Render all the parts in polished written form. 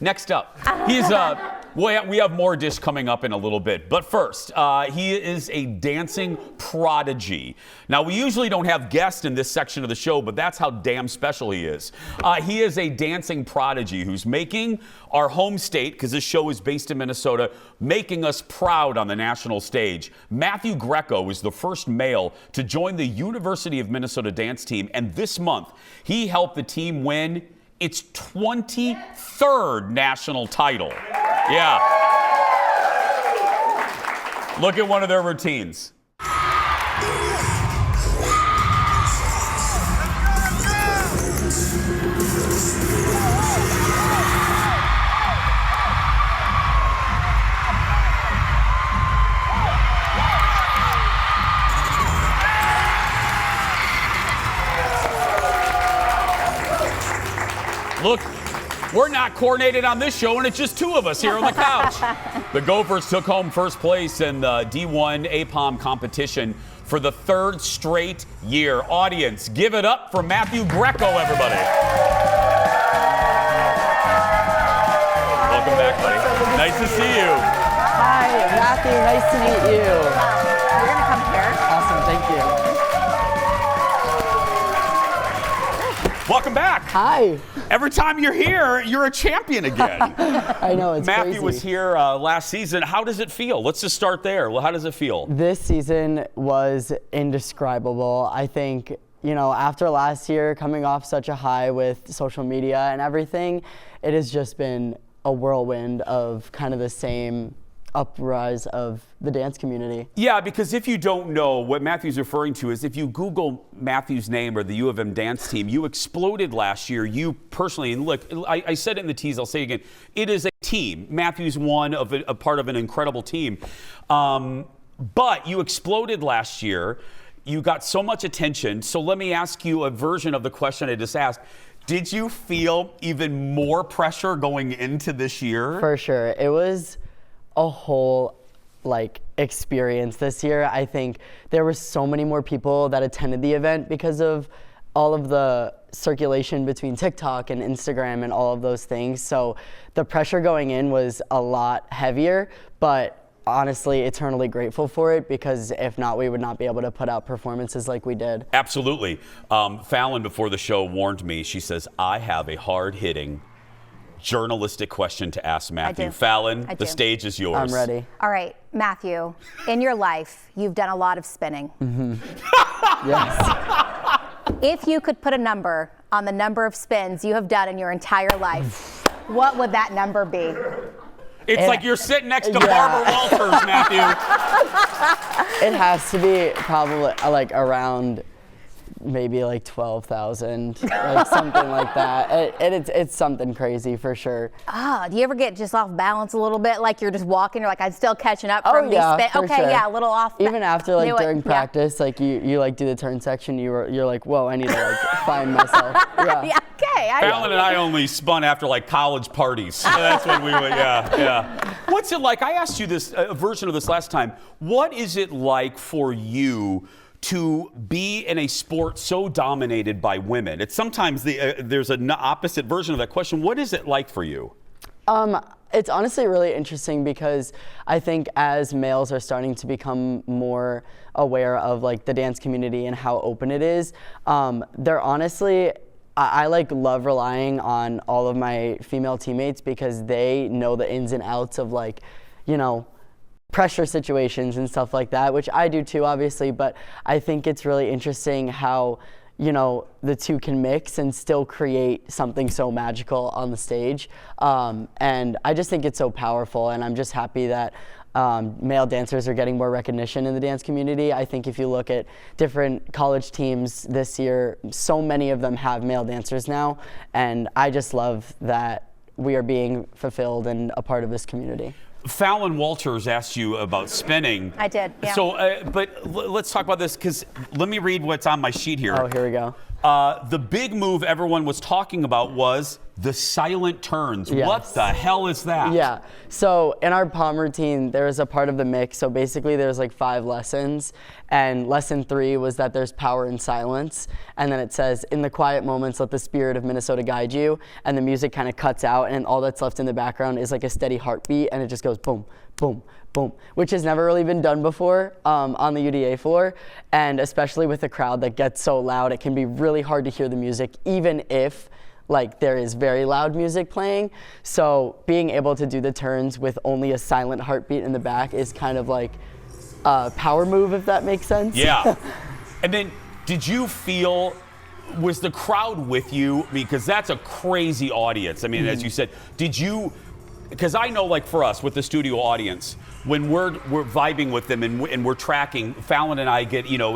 Next up, we have more Dish coming up in a little bit. But first, he is a dancing prodigy. Now, we usually don't have guests in this section of the show, but that's how damn special he is. He is a dancing prodigy who's making our home state, because this show is based in Minnesota, making us proud on the national stage. Matthew Greco is the first male to join the University of Minnesota dance team, and this month, he helped the team win its 23rd national title. Yeah. Look at one of their routines. Look, we're not coordinated on this show, and it's just two of us here on the couch. The Gophers took home first place in the D1 APOM competition for the third straight year. Audience, give it up for Matthew Greco, everybody. Welcome back, buddy. Nice to see you. Hi, Matthew. Nice to meet you. You're going to come here. Awesome. Thank you. Welcome back. Hi. Every time you're here, you're a champion again. I know, it's Matthew crazy. was here last season. How does it feel? Let's just start there. Well, how does it feel? This season was indescribable. I think, you know, after last year, coming off such a high with social media and everything, it has just been a whirlwind of kind of the same uprise of the dance community. Yeah, because if you don't know, what Matthew's referring to is if you Google Matthew's name or the U of M dance team, you exploded last year. You personally, and look, I said it in the tease, I'll say it again, it is a team. Matthew's one of a part of an incredible team. But you exploded last year. You got so much attention. So let me ask you a version of the question I just asked. Did you feel even more pressure going into this year? For sure. It was a whole experience this year. I think there were so many more people that attended the event because of all of the circulation between TikTok and Instagram and all of those things. So the pressure going in was a lot heavier, but honestly eternally grateful for it, because if not, we would not be able to put out performances like we did. Absolutely. Fallon before the show warned me. She says, I have a hard-hitting journalistic question to ask Matthew. Fallon, the stage is yours. I'm ready. All right, Matthew, in your life, you've done a lot of spinning. Mm-hmm. Yes. If you could put a number on the number of spins you have done in your entire life, what would that number be? It's like you're sitting next to Barbara Walters, Matthew. It has to be probably around maybe 12,000, something like that. It's something crazy for sure. Do you ever get just off balance a little bit? Like you're just walking, you're like, I'm still catching up from these spins. Okay, sure. Yeah, a little off. Even after during practice, you do the turn section, you're like, whoa, I need to find myself. Yeah. Yeah, okay. Fallon and I only spun after college parties. So that's when we went, yeah. What's it like? I asked you this, a version of this last time. What is it like for you to be in a sport so dominated by women? It's sometimes there's an opposite version of that question. What is it like for you? It's honestly really interesting, because I think as males are starting to become more aware of the dance community and how open it is, they're honestly, I love relying on all of my female teammates, because they know the ins and outs of pressure situations and stuff like that, which I do too, obviously, but I think it's really interesting how, the two can mix and still create something so magical on the stage. And I just think it's so powerful, and I'm just happy that male dancers are getting more recognition in the dance community. I think if you look at different college teams this year, so many of them have male dancers now, and I just love that we are being fulfilled and a part of this community. Fallon Walters asked you about spinning. I did, yeah. So, but let's talk about this, because let me read what's on my sheet here. Oh, here we go. The big move everyone was talking about was the silent turns. Yes. What the hell is that? Yeah. So in our palm routine, there's a part of the mix. So basically there's like 5 lessons. And lesson 3 was that there's power in silence. And then it says, in the quiet moments, let the spirit of Minnesota guide you. And the music kind of cuts out, and all that's left in the background is like a steady heartbeat, and it just goes boom, boom, boom, which has never really been done before on the UDA floor. And especially with a crowd that gets so loud, it can be really hard to hear the music, even if like there is very loud music playing. So being able to do the turns with only a silent heartbeat in the back is kind of like a power move, if that makes sense. Yeah. And then did you feel, was the crowd with you? Because that's a crazy audience. I mean, as you said, did you, because I know like for us with the studio audience, when we're vibing with them and we're tracking, Fallon and I get, you know,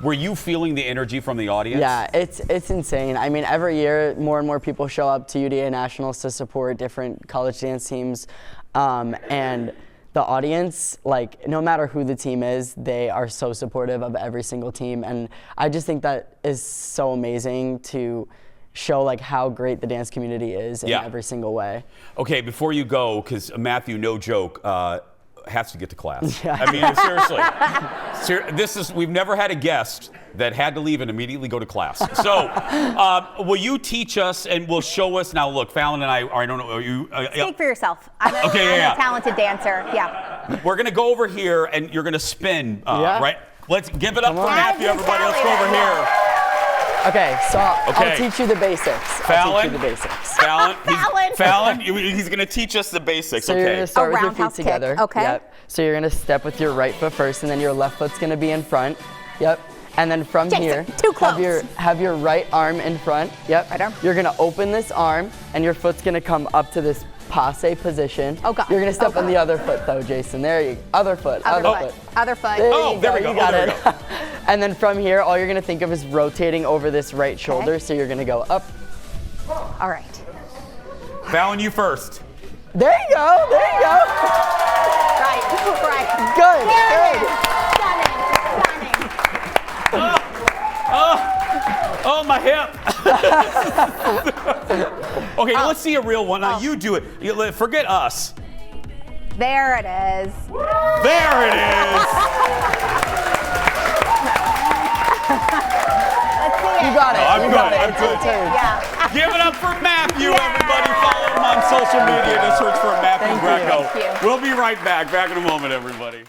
were you feeling the energy from the audience? Yeah, it's insane. I mean, every year more and more people show up to UDA Nationals to support different college dance teams, and the audience, like no matter who the team is, they are so supportive of every single team, and I just think that is so amazing to show like how great the dance community is in every single way. Okay, before you go, because Matthew, no joke, has to get to class. Yeah. I mean, seriously, we've never had a guest that had to leave and immediately go to class. So, will you teach us and will show us now? Look, Fallon and I don't know. Are you? Speak for yourself. I'm a talented dancer. Yeah. We're gonna go over here and you're gonna spin. Right? Let's give it up for on. Matthew, everybody. Let's go over here. Okay, so I'll teach you the basics. Fallon, I'll teach you the basics. Fallon, he's going to teach us the basics. So you're going to start with your feet roundhouse together. kick, okay. Yep. So you're going to step with your right foot first, and then your left foot's going to be in front. Yep. And then from here, too close. have your right arm in front. Yep. Right arm. You're going to open this arm, and your foot's going to come up to this passe position. Oh, God. You're going to step Oh, on the other foot, though, Jason. There you go. Other foot. Other foot. There we go. You got there it. we go. And then from here, all you're going to think of is rotating over this right shoulder. So you're going to go up. All right. Fallon, you first. There you go. There you go. Right. Good. There it Good. is. Stunning. Oh, my hip. Okay, let's see a real one. Now you do it. Forget us. There it is. There it is. Let's see it. You got it. I'm You good. got it. I'm It's good. your turn. Yeah. Give it up for Matthew, everybody. Follow him on social media to search for Matthew Thank you. Greco. Thank you. We'll be right back. Back in a moment, everybody.